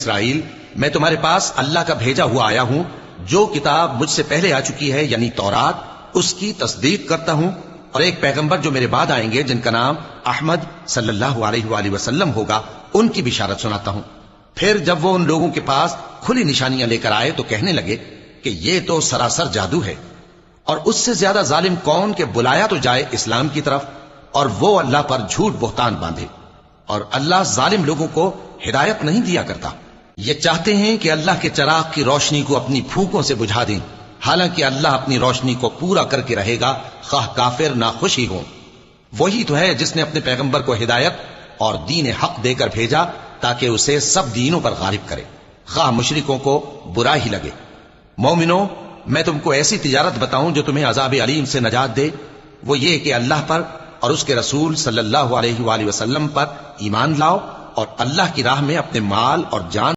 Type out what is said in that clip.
اسرائیل، میں تمہارے پاس اللہ کا بھیجا ہوا آیا ہوں، جو کتاب مجھ سے پہلے آ چکی ہے یعنی تورات، اس کی تصدیق کرتا ہوں، اور ایک پیغمبر جو میرے بعد آئیں گے جن کا نام احمد صلی اللہ علیہ وآلہ وسلم ہوگا، ان کی بشارت سناتا ہوں۔ پھر جب وہ ان لوگوں کے پاس کھلی نشانیاں لے کر آئے تو کہنے لگے کہ یہ تو سراسر جادو ہے، اور اس سے زیادہ ظالم کون کہ بلایا تو جائے اسلام کی طرف اور وہ اللہ پر جھوٹ بہتان باندھے، اور اللہ ظالم لوگوں کو ہدایت نہیں دیا کرتا۔ یہ چاہتے ہیں کہ اللہ کے چراغ کی روشنی کو اپنی پھونکوں سے بجھا دیں، حالانکہ اللہ اپنی روشنی کو پورا کر کے رہے گا، خواہ کافر نہ خوش ہی ہوں۔ وہی تو ہے جس نے اپنے پیغمبر کو ہدایت اور دین حق دے کر بھیجا تاکہ اسے سب دینوں پر غالب کرے، خواہ مشرکوں کو برا ہی لگے۔ مومنو، میں تم کو ایسی تجارت بتاؤں جو تمہیں عذاب علیم سے نجات دے، وہ یہ کہ اللہ پر اور اس کے رسول صلی اللہ علیہ وآلہ وسلم پر ایمان لاؤ، اور اللہ کی راہ میں اپنے مال اور جان